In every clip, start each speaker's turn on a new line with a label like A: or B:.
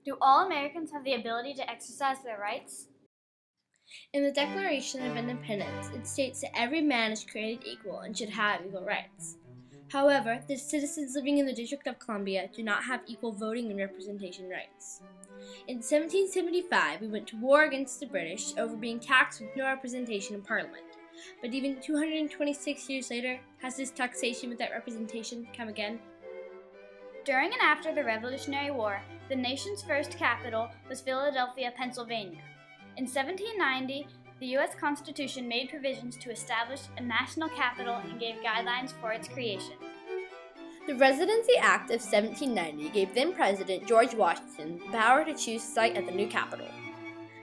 A: Do all Americans have the ability to exercise their rights?
B: In the Declaration of Independence, it states that every man is created equal and should have equal rights. However, the citizens living in the District of Columbia do not have equal voting and representation rights. In 1775, we went to war against the British over being taxed with no representation in Parliament. But even 226 years later, has this taxation without representation come again?
A: During and after the Revolutionary War, the nation's first capital was Philadelphia, Pennsylvania. In 1790, the U.S. Constitution made provisions to establish a national capital and gave guidelines for its creation.
B: The Residency Act of 1790 gave then-President George Washington the power to choose the site of the new capital.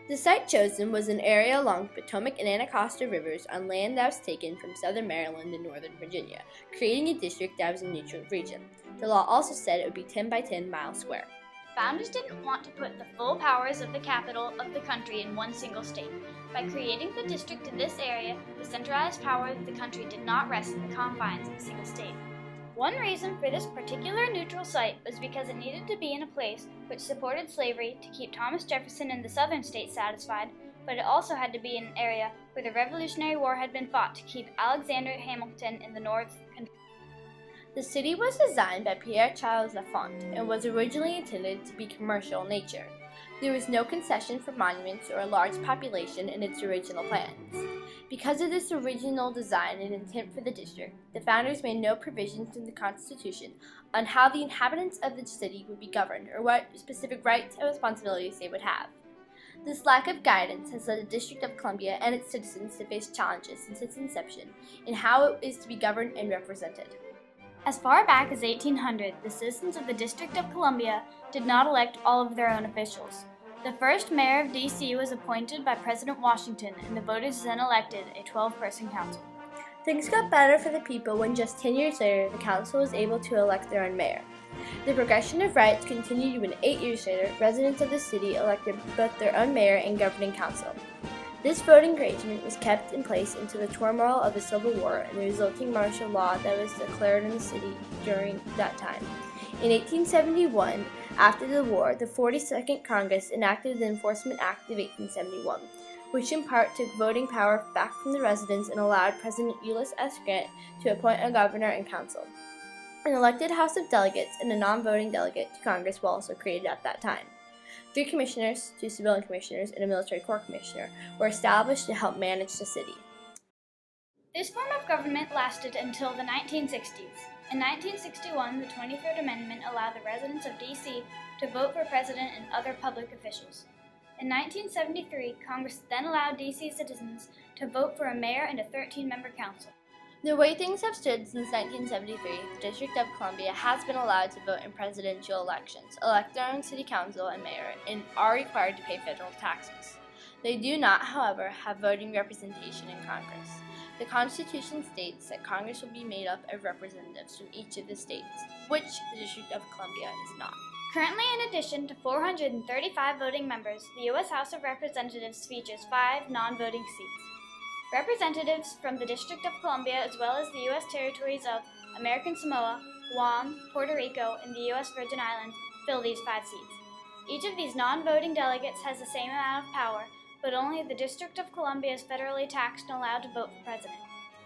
B: The site chosen was an area along the Potomac and Anacostia rivers on land that was taken from southern Maryland and northern Virginia, creating a district that was a neutral region. The law also said it would be 10 by 10 miles square.
A: Founders didn't want to put the full powers of the capital of the country in one single state. By creating the district in this area, the centralized power of the country did not rest in the confines of a single state. One reason for this particular neutral site was because it needed to be in a place which supported slavery to keep Thomas Jefferson and the southern states satisfied, but it also had to be in an area where the Revolutionary War had been fought to keep Alexander Hamilton in the north controlled.
B: The city was designed by Pierre Charles Lafont and was originally intended to be commercial in nature. There was no concession for monuments or a large population in its original plans. Because of this original design and intent for the district, the founders made no provisions in the Constitution on how the inhabitants of the city would be governed or what specific rights and responsibilities they would have. This lack of guidance has led the District of Columbia and its citizens to face challenges since its inception in how it is to be governed and represented.
A: As far back as 1800, the citizens of the District of Columbia did not elect all of their own officials. The first mayor of D.C. was appointed by President Washington, and the voters then elected a 12-person council.
B: Things got better for the people when just 10 years later, the council was able to elect their own mayor. The progression of rights continued when 8 years later, residents of the city elected both their own mayor and governing council. This voting arrangement was kept in place until the turmoil of the Civil War and the resulting martial law that was declared in the city during that time. In 1871, after the war, the 42nd Congress enacted the Enforcement Act of 1871, which in part took voting power back from the residents and allowed President Ulysses S. Grant to appoint a governor and council. An elected House of Delegates and a non-voting delegate to Congress were also created at that time. 3 commissioners, 2 civilian commissioners, and a military corps commissioner were established to help manage the city.
A: This form of government lasted until the 1960s. In 1961, the 23rd Amendment allowed the residents of D.C. to vote for president and other public officials. In 1973, Congress then allowed D.C. citizens to vote for a mayor and a 13-member council.
B: The way things have stood since 1973, the District of Columbia has been allowed to vote in presidential elections, elect their own city council and mayor, and are required to pay federal taxes. They do not, however, have voting representation in Congress. The Constitution states that Congress will be made up of representatives from each of the states, which the District of Columbia is not.
A: Currently, in addition to 435 voting members, the U.S. House of Representatives features 5 non-voting seats. Representatives from the District of Columbia, as well as the U.S. territories of American Samoa, Guam, Puerto Rico, and the U.S. Virgin Islands, fill these 5 seats. Each of these non-voting delegates has the same amount of power, but only the District of Columbia is federally taxed and allowed to vote for president.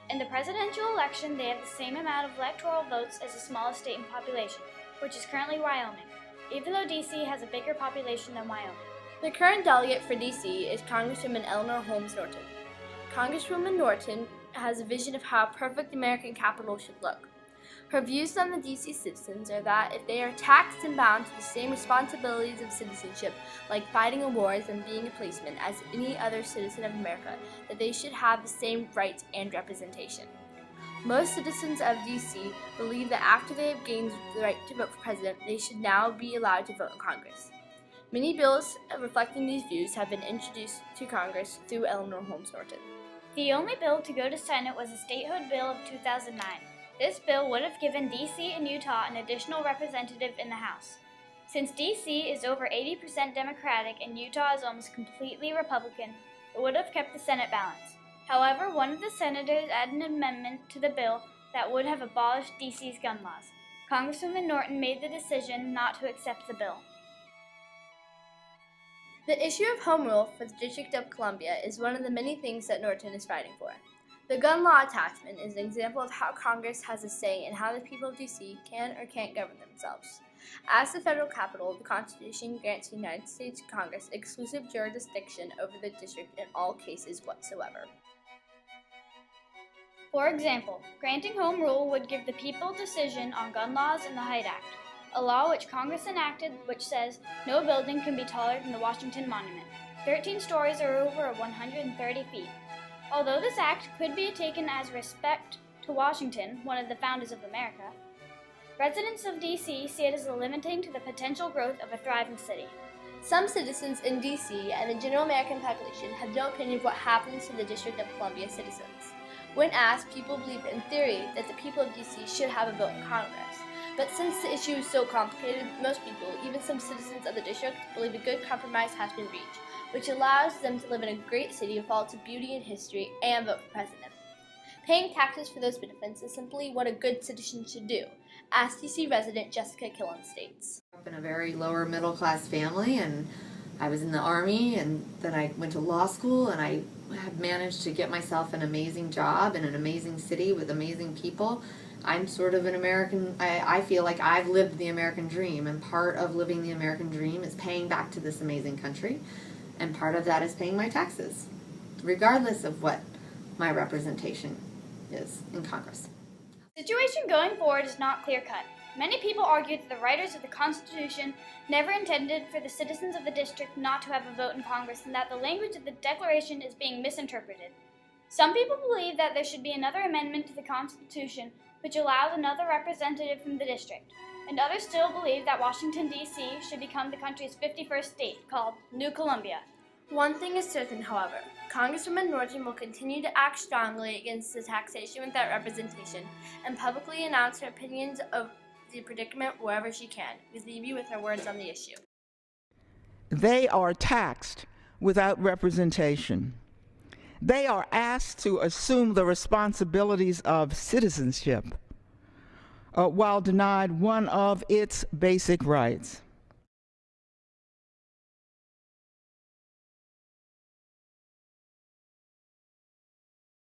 A: In the presidential election, they have the same amount of electoral votes as the smallest state in population, which is currently Wyoming, even though D.C. has a bigger population than Wyoming.
B: The current delegate for D.C. is Congresswoman Eleanor Holmes Norton. Congresswoman Norton has a vision of how a perfect American capital should look. Her views on the D.C. citizens are that if they are taxed and bound to the same responsibilities of citizenship, like fighting in wars and being a policeman, as any other citizen of America, that they should have the same rights and representation. Most citizens of D.C. believe that after they have gained the right to vote for president, they should now be allowed to vote in Congress. Many bills reflecting these views have been introduced to Congress through Eleanor Holmes Norton.
A: The only bill to go to Senate was the Statehood Bill of 2009. This bill would have given D.C. and Utah an additional representative in the House. Since D.C. is over 80% Democratic and Utah is almost completely Republican, it would have kept the Senate balanced. However, one of the senators added an amendment to the bill that would have abolished D.C.'s gun laws. Congresswoman Norton made the decision not to accept the bill.
B: The issue of home rule for the District of Columbia is one of the many things that Norton is fighting for. The gun law attachment is an example of how Congress has a say in how the people of D.C. can or can't govern themselves. As the federal capital, the Constitution grants the United States Congress exclusive jurisdiction over the district in all cases whatsoever.
A: For example, granting home rule would give the people decision on gun laws in the Hyde Act, a law which Congress enacted which says no building can be taller than the Washington Monument, 13 stories or over 130 feet. Although this act could be taken as respect to Washington, one of the founders of America, residents of D.C. see it as limiting to the potential growth of a thriving city.
B: Some citizens in D.C. and the general American population have no opinion of what happens to the District of Columbia citizens. When asked, people believe in theory that the people of D.C. should have a vote in Congress. But since the issue is so complicated, most people, even some citizens of the district, believe a good compromise has been reached, which allows them to live in a great city with all its beauty and history and vote for president. Paying taxes for those benefits is simply what a good citizen should do, as D.C. resident Jessica Killen states.
C: I grew up in a very lower middle class family, and I was in the Army, and then I went to law school, and I have managed to get myself an amazing job in an amazing city with amazing people. I'm sort of an American, I feel like I've lived the American dream, and part of living the American dream is paying back to this amazing country, and part of that is paying my taxes, regardless of what my representation is in Congress.
A: The situation going forward is not clear-cut. Many people argue that the writers of the Constitution never intended for the citizens of the district not to have a vote in Congress, and that the language of the Declaration is being misinterpreted. Some people believe that there should be another amendment to the Constitution which allows another representative from the district, and others still believe that Washington, D.C. should become the country's 51st state, called New Columbia.
B: One thing is certain, however. Congresswoman Norton will continue to act strongly against the taxation without representation and publicly announce her opinions of the predicament wherever she can. We leave you with her words on the issue.
D: They are taxed without representation. They are asked to assume the responsibilities of citizenship while denied one of its basic rights.